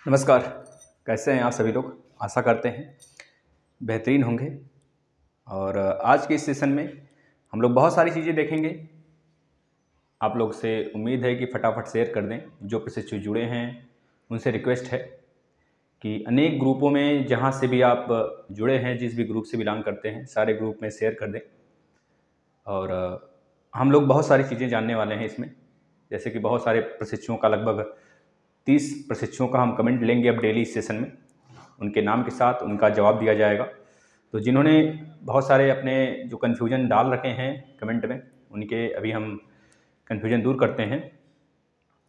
नमस्कार। कैसे हैं आप सभी लोग? आशा करते हैं बेहतरीन होंगे। और आज के इस सेशन में हम लोग बहुत सारी चीज़ें देखेंगे। आप लोग से उम्मीद है कि फटाफट शेयर कर दें। जो प्रशिक्षु जुड़े हैं उनसे रिक्वेस्ट है कि अनेक ग्रुपों में जहां से भी आप जुड़े हैं, जिस भी ग्रुप से बिलोंग करते हैं, सारे ग्रुप में शेयर कर दें। और हम लोग बहुत सारी चीज़ें जानने वाले हैं इसमें। जैसे कि बहुत सारे प्रशिक्षुओं का लगभग 30 प्रशिक्षुओं का हम कमेंट लेंगे अब डेली इस सेशन में। उनके नाम के साथ उनका जवाब दिया जाएगा। तो जिन्होंने बहुत सारे अपने जो कन्फ्यूजन डाल रखे हैं कमेंट में, उनके अभी हम कन्फ्यूजन दूर करते हैं।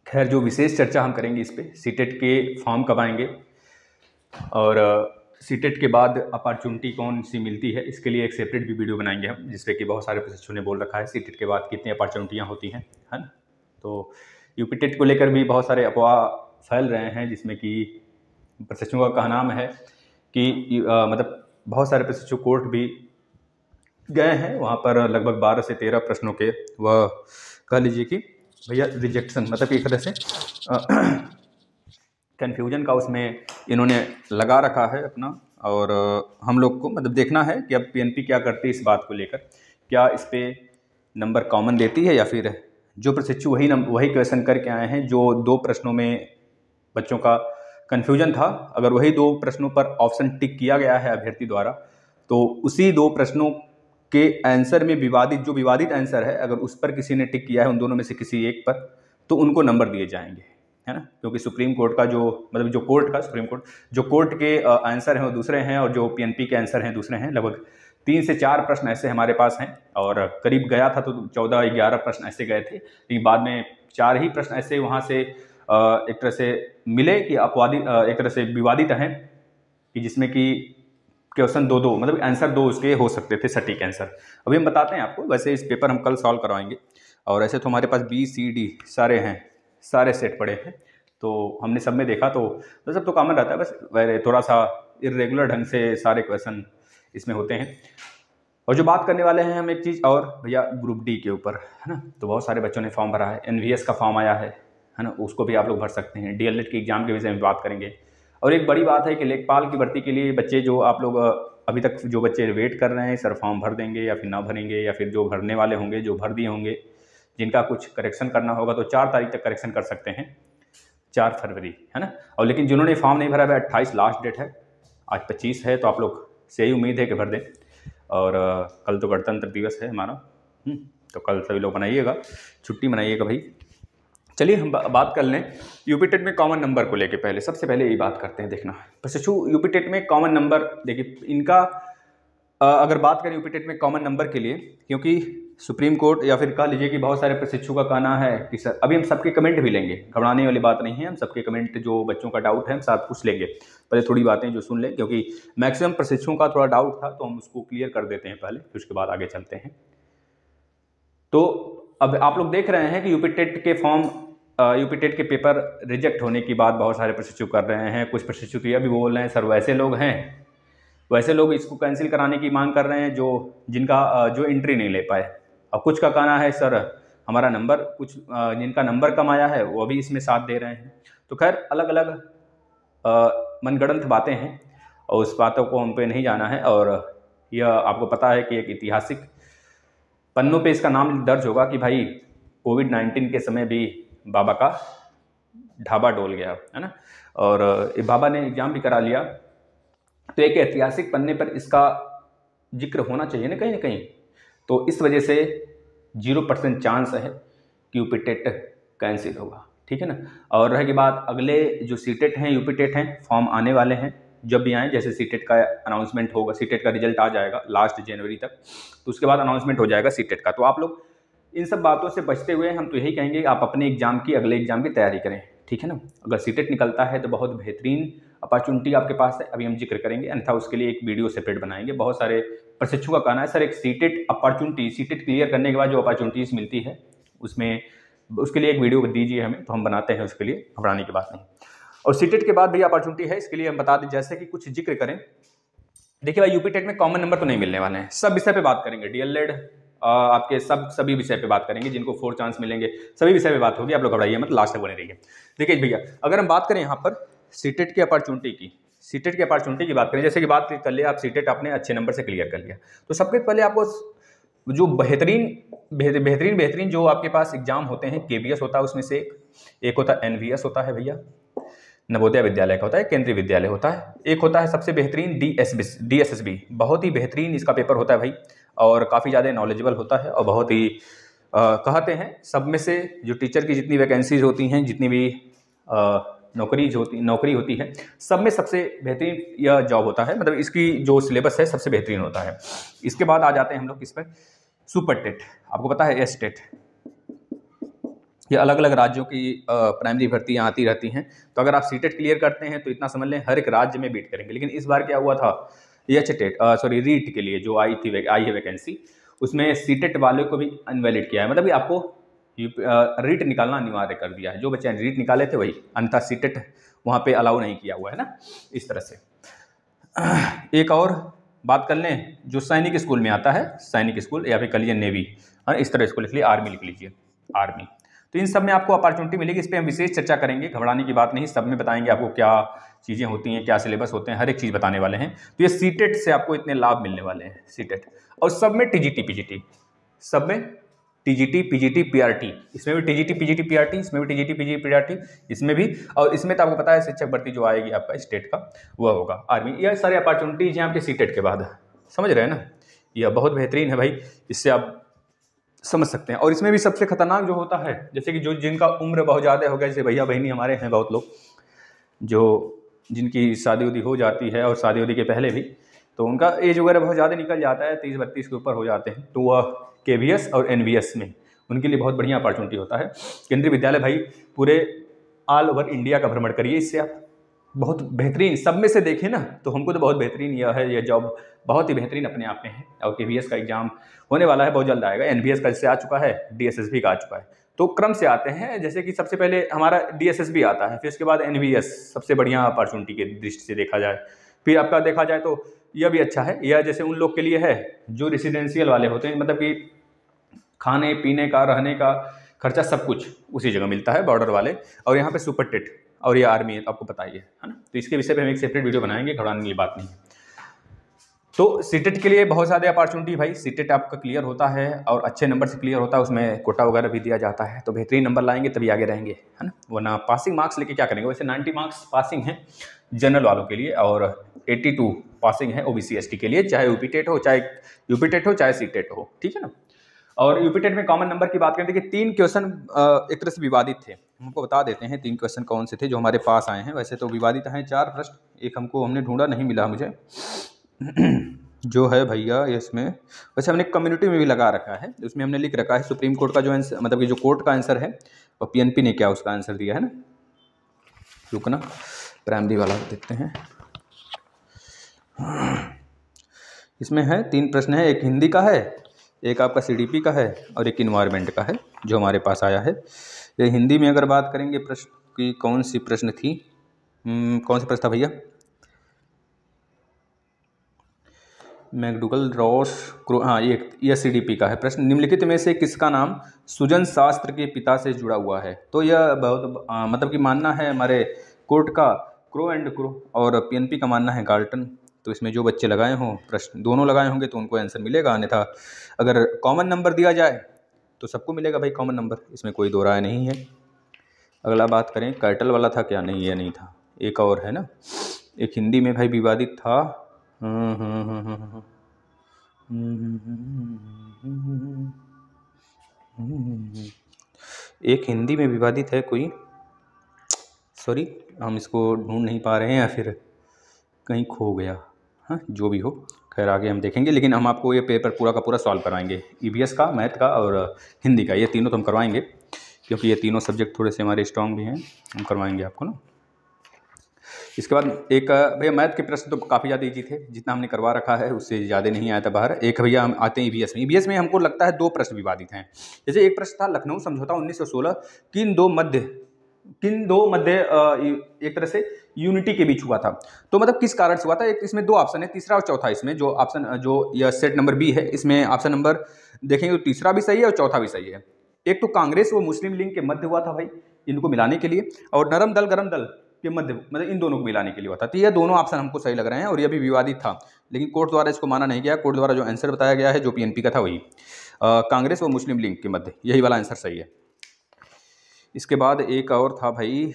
खैर, जो विशेष चर्चा हम करेंगे इस पे, सीटेट के फॉर्म कब आएंगे और सीटेट के बाद अपॉर्चुनिटी कौन सी मिलती है, इसके लिए एक सेपरेट भी वीडियो बनाएंगे हम, जिसपे कि बहुत सारे प्रशिक्षुओं ने बोल रखा है सीटेट के बाद कितनी अपॉर्चुनिटियाँ होती हैं, है ना। तो यूपीटेट को लेकर भी बहुत सारे अफवाह फैल रहे हैं, जिसमें कि प्रशिक्षुओं का कहना है कि मतलब बहुत सारे प्रशिक्षु कोर्ट भी गए हैं, वहाँ पर लगभग 12 से 13 प्रश्नों के वह कह लीजिए कि भैया रिजेक्शन, मतलब एक तरह से कन्फ्यूजन का उसमें इन्होंने लगा रखा है अपना। और हम लोग को मतलब देखना है कि अब पीएनपी क्या करती है इस बात को लेकर। क्या इस पर नंबर कॉमन देती है या फिर जो प्रशिक्षु वही क्वेश्चन करके आए हैं, जो 2 प्रश्नों में बच्चों का कन्फ्यूजन था, अगर वही 2 प्रश्नों पर ऑप्शन टिक किया गया है अभ्यर्थी द्वारा, तो उसी 2 प्रश्नों के आंसर में जो विवादित आंसर है, अगर उस पर किसी ने टिक किया है उन दोनों में से किसी एक पर, तो उनको नंबर दिए जाएंगे, है ना। क्योंकि सुप्रीम कोर्ट का सुप्रीम कोर्ट जो कोर्ट के आंसर हैं वो दूसरे हैं, और जो पीएनपी के आंसर हैं दूसरे हैं। लगभग 3 से 4 प्रश्न ऐसे हमारे पास हैं, और करीब गया था तो 14-11 प्रश्न ऐसे गए थे, लेकिन बाद में 4 ही प्रश्न ऐसे वहाँ से एक तरह से मिले कि एक तरह से विवादित हैं, कि जिसमें कि क्वेश्चन 2-2 मतलब आंसर 2 उसके हो सकते थे सटीक आंसर। अभी हम बताते हैं आपको। वैसे इस पेपर हम कल सॉल्व करवाएंगे, और ऐसे तो हमारे पास BCD सारे हैं, सारे सेट पड़े हैं, तो हमने सब में देखा तो सब तो कॉमन रहता है, बस थोड़ा सा इरेगुलर ढंग से सारे क्वेश्चन इसमें होते हैं। और जो बात करने वाले हैं हम एक चीज़ और भैया, ग्रुप डी के ऊपर, है ना। तो बहुत सारे बच्चों ने फॉर्म भरा है, NVS का फॉर्म आया है ना, उसको भी आप लोग भर सकते हैं। DLED के एग्जाम के विषय में बात करेंगे। और एक बड़ी बात है कि लेखपाल की भर्ती के लिए बच्चे जो आप लोग अभी तक जो बच्चे वेट कर रहे हैं, सर फॉर्म भर देंगे या फिर ना भरेंगे, या फिर जो भरने वाले होंगे, जो भर दिए होंगे, जिनका कुछ करेक्शन करना होगा तो 4 तारीख तक करेक्शन कर सकते हैं, 4 फरवरी, है ना। और लेकिन जिन्होंने फॉर्म नहीं भरा है, 28 लास्ट डेट है, आज 25 है, तो आप लोग से यही उम्मीद है कि भर दें। और कल तो गणतंत्र दिवस है हमारा, तो कल सभी लोग मनाइएगा, छुट्टी मनाइएगा भाई। चलिए हम बात कर लें यूपीटेट में कॉमन नंबर को लेके। सबसे पहले यही बात करते हैं। देखना प्रशिक्षु यूपीटेट में कॉमन नंबर, देखिए इनका अगर बात करें यूपीटेट में कॉमन नंबर के लिए, क्योंकि सुप्रीम कोर्ट या फिर कह लीजिए कि बहुत सारे प्रशिक्षु का कहना है कि सर, अभी हम सबके कमेंट भी लेंगे, घबराने वाली बात नहीं है, हम सबके कमेंट, जो बच्चों का डाउट है हम साथ पूछ लेंगे। पहले थोड़ी बातें जो सुन लें, क्योंकि मैक्सिमम प्रशिक्षुओं का थोड़ा डाउट था, तो हम उसको क्लियर कर देते हैं पहले, फिर उसके बाद आगे चलते हैं। तो अब आप लोग देख रहे हैं कि यूपीटेट के पेपर रिजेक्ट होने की बात बहुत सारे प्रशिक्षु कर रहे हैं। कुछ प्रशिक्षु तो यह भी बोल रहे हैं, सर वैसे लोग इसको कैंसिल कराने की मांग कर रहे हैं जो एंट्री नहीं ले पाए। और कुछ का कहना है सर हमारा नंबर, जिनका नंबर कम आया है वो भी इसमें साथ दे रहे हैं। तो खैर अलग अलग मनगढ़ंत बातें हैं, और उस बातों को हम पे नहीं जाना है। और यह आपको पता है कि एक ऐतिहासिक पन्नों पे इसका नाम दर्ज होगा कि भाई कोविड-19 के समय भी बाबा का ढाबा डोल गया, है ना। और बाबा ने एग्जाम भी करा लिया, तो एक ऐतिहासिक पन्ने पर इसका जिक्र होना चाहिए ना कहीं। तो इस वजह से 0% चांस है कि यूपीटेट कैंसिल होगा, ठीक है ना। और रहेगी बात, अगले जो सीटेट हैं, यूपीटेट हैं, फॉर्म आने वाले हैं, जब भी आए, जैसे सीटेट का अनाउंसमेंट होगा, सीटेट का रिजल्ट आ जाएगा लास्ट जनवरी तक, तो उसके बाद अनाउंसमेंट हो जाएगा सीटेट का। तो आप लोग इन सब बातों से बचते हुए हम तो यही कहेंगे, आप अपने अगले एग्जाम की तैयारी करें, ठीक है ना। अगर सीटेट निकलता है तो बहुत बेहतरीन अपॉर्चुनिटी आपके पास है, अभी हम जिक्र करेंगे, अन्यथा उसके लिए एक वीडियो सेपरेट बनाएंगे। बहुत सारे प्रशिक्षु का कहना है सर एक सीटेट क्लियर करने के बाद जो अपॉर्चुनिटीज़ मिलती है उसके लिए एक वीडियो दीजिए हमें, तो हम बनाते हैं, उसके लिए घबराने की बात नहीं। और सीटेट के बाद भी अपॉर्चुनिटी है, इसके लिए हम बता दें, जैसे कि कुछ जिक्र करें। देखिए भाई, यूपीटेट में कॉमन नंबर तो नहीं मिलने वाले हैं, सब विषय पे बात करेंगे। DLED आपके सभी विषय पे बात करेंगे, जिनको 4 चांस मिलेंगे, सभी विषय पे बात होगी, आप लोग घबराइए मत, लास्ट तक बने रहिए। देखिए भैया, अगर हम बात करें यहाँ पर सीटेट की अपॉर्चुनिटी की बात करें, जैसे कि बात कर लिया आप सीटेट आपने अच्छे नंबर से क्लियर कर लिया, तो सबसे पहले आपको जो बेहतरीन जो आपके पास एग्जाम होते हैं, केबीएस होता है उसमें से एक होता है एनवीएस होता है भैया, नवोदय विद्यालय का होता है, केंद्रीय विद्यालय होता है, एक होता है सबसे बेहतरीन डीएसएसबी, बहुत ही बेहतरीन इसका पेपर होता है भाई, और काफ़ी ज़्यादा नॉलेजेबल होता है, और बहुत ही कहते हैं सब में से जो टीचर की जितनी वैकेंसीज होती हैं, जितनी भी नौकरी होती है, सब में सबसे बेहतरीन यह जॉब होता है, मतलब इसकी जो सिलेबस है सबसे बेहतरीन होता है। इसके बाद आ जाते हैं हम लोग किस पर, सुपर टेट, आपको पता है एस टेट, ये अलग अलग राज्यों की प्राइमरी भर्तियाँ आती रहती हैं, तो अगर आप सीटेट क्लियर करते हैं तो इतना समझ लें हर एक राज्य में बीट करेंगे। लेकिन इस बार क्या हुआ था, रीट के लिए जो आई है वैकेंसी, उसमें सीटेट वाले को भी अनवैलिड किया है, मतलब कि आपको रीट निकालना अनिवार्य कर दिया है। जो बच्चे रीट निकाले थे वही, अन्यथा सीटेट वहाँ पे अलाउ नहीं किया हुआ है ना, इस तरह से। एक और बात कर लें, जो सैनिक स्कूल में आता है, सैनिक स्कूल या फिर कह लीजिए नेवी, और इस तरह इसको लिख लीजिए, आर्मी लिख लीजिए, आर्मी, तो इन सब में आपको अपॉर्चुनिटी मिलेगी। इस पर हम विशेष चर्चा करेंगे, घबराने की बात नहीं, सब में बताएंगे आपको क्या चीज़ें होती हैं, क्या सिलेबस होते हैं, हर एक चीज़ बताने वाले हैं। तो ये सीटेट से आपको इतने लाभ मिलने वाले हैं, सीटेट, और सब में टीजीटी पीजीटी, सब में टीजीटी पीजीटी पीआरटी, इसमें भी टीजीटी पीजीटी पीआरटी, इसमें भी टीजीटी पीजीटी पीआरटी, इसमें भी, और इसमें तो आपको पता है शिक्षक भर्ती जो आएगी आपका स्टेट का वह होगा आर्मी। यह सारे अपॉर्चुनिटीज हैं आपके सीटेट के बाद, समझ रहे हैं ना, यह बहुत बेहतरीन है भाई, इससे आप समझ सकते हैं। और इसमें भी सबसे खतरनाक जो होता है, जैसे कि जो जिनका उम्र बहुत ज़्यादा हो गया, जैसे भैया बहनी हमारे हैं बहुत लोग, जो जिनकी शादी उदी हो जाती है और शादी उदी के पहले भी, तो उनका एज वगैरह बहुत ज़्यादा निकल जाता है, 30-32 के ऊपर हो जाते हैं, तो वह केवीएस और एनवीएस में उनके लिए बहुत बढ़िया अपॉर्चुनिटी होता है। केंद्रीय विद्यालय भाई पूरे ऑल ओवर इंडिया का भ्रमण करिए, इससे आप बहुत बेहतरीन, सब में से देखें ना तो हमको तो बहुत बेहतरीन यह है, यह जॉब बहुत ही बेहतरीन अपने आप में है। और केवीएस का एग्जाम होने वाला है, बहुत जल्द आएगा, एनवीएस का जैसे आ चुका है, डीएसएसबी का आ चुका है, तो क्रम से आते हैं, जैसे कि सबसे पहले हमारा डीएसएसबी आता है, फिर उसके बाद एनवीएस, सबसे बढ़िया अपॉर्चुनिटी की दृष्टि से देखा जाए। फिर आपका देखा जाए तो यह भी अच्छा है, यह जैसे उन लोग के लिए है जो रेसिडेंशियल वाले होते हैं, मतलब कि खाने पीने का, रहने का खर्चा सब कुछ उसी जगह मिलता है, बॉर्डर वाले। और यहाँ पे सुपर टेट और ये आर्मी आपको पता ही है ना, तो इसके विषय पे हम एक सेपरेट वीडियो बनाएंगे, घबराने की बात नहीं है। तो सीटेट के लिए बहुत ज़्यादा अपॉर्चुनिटी भाई, सीटेट आपका क्लियर होता है और अच्छे नंबर से क्लियर होता है, उसमें कोटा वगैरह भी दिया जाता है, तो बेहतरीन नंबर लाएंगे तभी आगे रहेंगे, है ना, वरना पासिंग मार्क्स लेके क्या करेंगे। वैसे 90 मार्क्स पासिंग है जनरल वालों के लिए, और 82 पासिंग है ओबीसी एसटी के लिए, चाहे यूपी टेट हो, चाहे सीटेट हो, ठीक है ना। और यूपी टेट में कॉमन नंबर की बात करें, देखिए 3 क्वेश्चन एक तरह से विवादित थे, हमको बता देते हैं 3 क्वेश्चन कौन से थे जो हमारे पास आए हैं। वैसे तो विवादित हैं 4 प्रश्न, एक हमने ढूंढा नहीं मिला मुझे जो है भैया इसमें, वैसे हमने कम्युनिटी में भी लगा रखा है, उसमें हमने लिख रखा है सुप्रीम कोर्ट का जो आंसर, मतलब कि जो कोर्ट का आंसर है, और पीएनपी ने क्या उसका आंसर दिया है ना, रुकना प्राइमरी वाला देखते हैं। इसमें है 3 प्रश्न है, एक हिंदी का है, एक आपका सीडीपी का है, और एक इन्वायरमेंट का है जो हमारे पास आया है। ये हिंदी में अगर बात करेंगे प्रश्न की, कौन सी प्रश्न थी, कौन सा प्रश्न था भैया, मैकडूगल रॉस हाँ, ये सीडीपी का है प्रश्न। निम्नलिखित में से किसका नाम सुजन शास्त्र के पिता से जुड़ा हुआ है। तो यह बहुत मतलब कि मानना है हमारे कोर्ट का क्रो एंड क्रो, और पीएनपी का मानना है गार्टन। तो इसमें जो बच्चे लगाए हों, प्रश्न दोनों लगाए होंगे तो उनको आंसर मिलेगा, अन्यथा अगर कॉमन नंबर दिया जाए तो सबको मिलेगा भाई कॉमन नंबर, इसमें कोई दो राय नहीं है। अगला बात करें कैटल वाला था क्या, नहीं ये नहीं था, एक और है ना, एक हिंदी में भाई विवादित था, एक हिंदी में विवादित है कोई, सॉरी हम इसको ढूंढ नहीं पा रहे हैं या फिर कहीं खो गया, हाँ जो भी हो, खैर आगे हम देखेंगे। लेकिन हम आपको ये पेपर पूरा का पूरा सॉल्व कराएंगे, ईवीएस का, मैथ का और हिंदी का, ये तीनों तो हम करवाएंगे, क्योंकि ये तीनों सब्जेक्ट थोड़े से हमारे स्ट्रॉन्ग भी हैं, हम करवाएंगे आपको ना। इसके बाद एक भैया मैथ के प्रश्न तो काफ़ी ज़्यादा ईजी थे, जितना हमने करवा रखा है उससे ज़्यादा नहीं आया था बाहर। एक भैया हम आते हैं ईवीएस में हमको लगता है 2 प्रश्न विवादित हैं। जैसे एक प्रश्न था लखनऊ समझौता 1916 किन दो मध्य एक तरह से यूनिटी के बीच हुआ था। तो मतलब किस कारण से हुआ था, एक इसमें 2 ऑप्शन है, तीसरा और चौथा। इसमें जो ऑप्शन जो यह सेट नंबर बी है, इसमें ऑप्शन नंबर देखेंगे तो तीसरा भी सही है और चौथा भी सही है। एक तो कांग्रेस व मुस्लिम लीग के मध्य हुआ था भाई, इनको मिलाने के लिए, और नरम दल गरम दल के मध्य, मतलब इन दोनों को मिलाने के लिए हुआ था। तो ये दोनों ऑप्शन हमको सही लग रहे हैं और ये भी विवादित था, लेकिन कोर्ट द्वारा इसको माना नहीं गया। कोर्ट द्वारा जो आंसर बताया गया है जो पीएनपी का था वही कांग्रेस और मुस्लिम लीग के मध्य, यही वाला आंसर सही है। इसके बाद एक और था भाई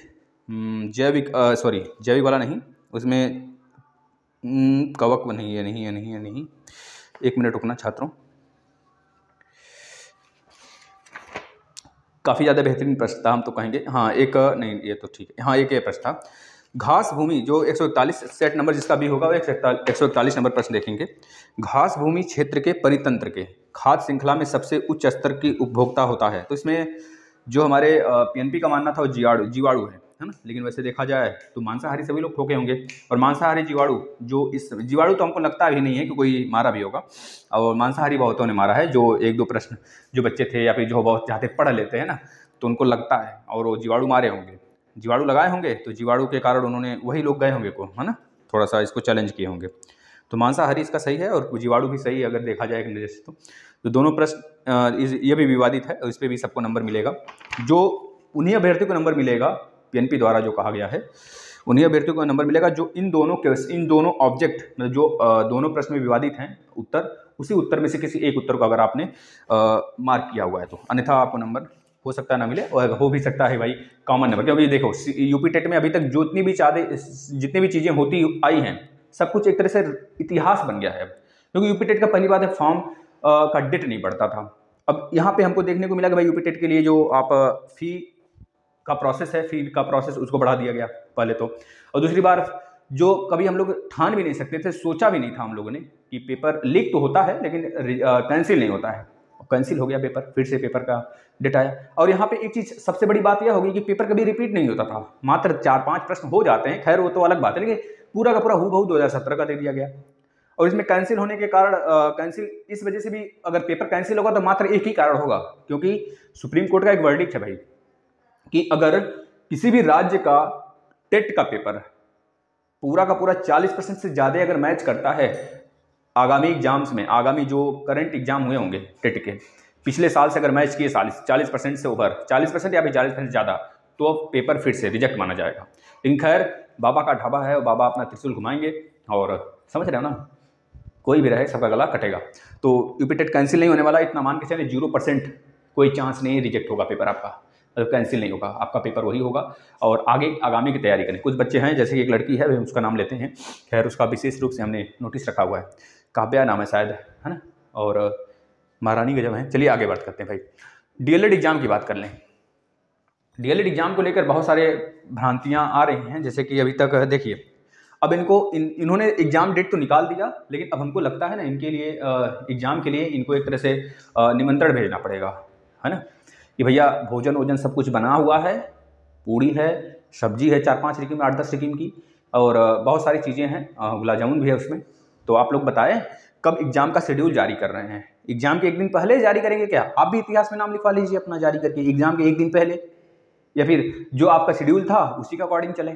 जैविक वाला नहीं, उसमें कवक नहीं है, नहीं। एक मिनट रुकना छात्रों, काफ़ी ज़्यादा बेहतरीन प्रश्न था, हम तो कहेंगे। हाँ एक नहीं, ये तो ठीक है। हाँ एक ये प्रश्न था, घास भूमि जो 141 सेट नंबर जिसका भी होगा वो 141 नंबर प्रश्न देखेंगे। घास भूमि क्षेत्र के परितंत्र के खाद्य श्रृंखला में सबसे उच्च स्तर की उपभोक्ता होता है। तो इसमें जो हमारे पीएनपी का मानना था वो जीवाणु है ना, लेकिन वैसे देखा जाए तो मांसाहारी सभी लोग ठोके होंगे। और मांसाहारी जीवाणु जो इस जीवाणु तो हमको लगता भी नहीं है कि कोई मारा भी होगा, और मांसाहारी बहुतों ने मारा है। जो एक दो प्रश्न जो बच्चे थे या फिर जो बहुत ज़्यादा पढ़ लेते हैं ना, तो उनको लगता है और वो जीवाणु मारे होंगे, जीवाणु लगाए होंगे, तो जीवाणु के कारण उन्होंने वही लोग गए होंगे को, है ना, थोड़ा सा इसको चैलेंज किए होंगे। तो मांसाहारी इसका सही है और जीवाणु भी सही है अगर देखा जाए एक नज़र से। तो दोनों प्रश्न ये भी विवादित है और इस पर भी सबको नंबर मिलेगा। जो उन्हीं अभ्यर्थियों को नंबर मिलेगा, पीएनपी द्वारा जो कहा गया है, उन्हीं अभ्यर्थियों को नंबर मिलेगा जो इन दोनों ऑब्जेक्ट, मतलब जो दोनों प्रश्न में विवादित हैं उत्तर, उसी उत्तर में से किसी एक उत्तर को अगर आपने मार्क किया हुआ है तो, अन्यथा आपको नंबर हो सकता है ना मिले, और हो भी सकता है भाई कॉमन नंबर। क्योंकि देखो यूपी टेट में अभी तक जितनी भी चीज़ें होती आई हैं, सब कुछ एक तरह से इतिहास बन गया है। क्योंकि यूपी टेट का पहली बात है फॉर्म का डेट नहीं बढ़ता था। अब यहाँ पे हमको देखने को मिला कि भाई यूपी टेट के लिए जो आप फी का प्रोसेस उसको बढ़ा दिया गया पहले तो, और दूसरी बार जो कभी हम लोग ठान भी नहीं सकते थे, सोचा भी नहीं था हम लोगों ने कि पेपर लीक तो होता है लेकिन कैंसिल नहीं होता है। कैंसिल हो गया पेपर, फिर से पेपर का डेट आया। और यहाँ पे एक चीज़ सबसे बड़ी बात यह होगी कि पेपर कभी रिपीट नहीं होता था, मात्र 4-5 प्रश्न हो जाते हैं, खैर वो तो अलग बात है, लेकिन पूरा का पूरा हूबहू 2017 का दे दिया गया। और इसमें कैंसिल होने के कारण कैंसिल इस वजह से भी, अगर पेपर कैंसिल होगा तो मात्र एक ही कारण होगा, क्योंकि सुप्रीम कोर्ट का एक वर्डिक्ट है भाई कि अगर किसी भी राज्य का टेट का पेपर पूरा का पूरा 40% से ज़्यादा अगर मैच करता है आगामी एग्जाम्स में, आगामी जो करंट एग्जाम हुए होंगे टेट के पिछले साल से अगर मैच किए 40% से ओवर 40% या फिर 40% ज़्यादा, तो पेपर फिर से रिजेक्ट माना जाएगा। लेकिन खैर बाबा का ढाबा है और बाबा अपना त्रिशूल घुमाएंगे, और समझ रहे हो ना, कोई भी रहे सबका गला कटेगा। तो यूपी टेट कैंसिल नहीं होने वाला, इतना मान के चले 0% कोई चांस नहीं रिजेक्ट होगा पेपर आपका, मतलब कैंसिल नहीं होगा, आपका पेपर वही होगा। और आगे आगामी की तैयारी करें। कुछ बच्चे हैं, जैसे कि एक लड़की है, उसका नाम लेते हैं, खैर उसका विशेष रूप से हमने नोटिस रखा हुआ है, काव्या नाम है शायद, है ना, और महारानी गजब है। चलिए आगे बात करते हैं भाई, डीएलएड एग्जाम की बात कर लें। डीएलएड एग्जाम को लेकर बहुत सारे भ्रांतियाँ आ रही हैं, जैसे कि अभी तक देखिए, अब इन्होंने एग्जाम डेट तो निकाल दिया, लेकिन अब हमको लगता है ना इनके लिए एग्जाम के लिए इनको एक तरह से निमंत्रण भेजना पड़ेगा, है ना, कि भैया भोजन वोजन सब कुछ बना हुआ है, पूड़ी है, सब्जी है 4-5 रकीम 8-10 रकीम की, और बहुत सारी चीज़ें हैं, गुलाब जामुन भी है उसमें। तो आप लोग बताएं कब एग्जाम का शेड्यूल जारी कर रहे हैं? एग्जाम के एक दिन पहले जारी करेंगे क्या? आप भी इतिहास में नाम लिखवा लीजिए अपना जारी करके एग्जाम के एक दिन पहले, या फिर जो आपका शेड्यूल था उसी का अकॉर्डिंग चले।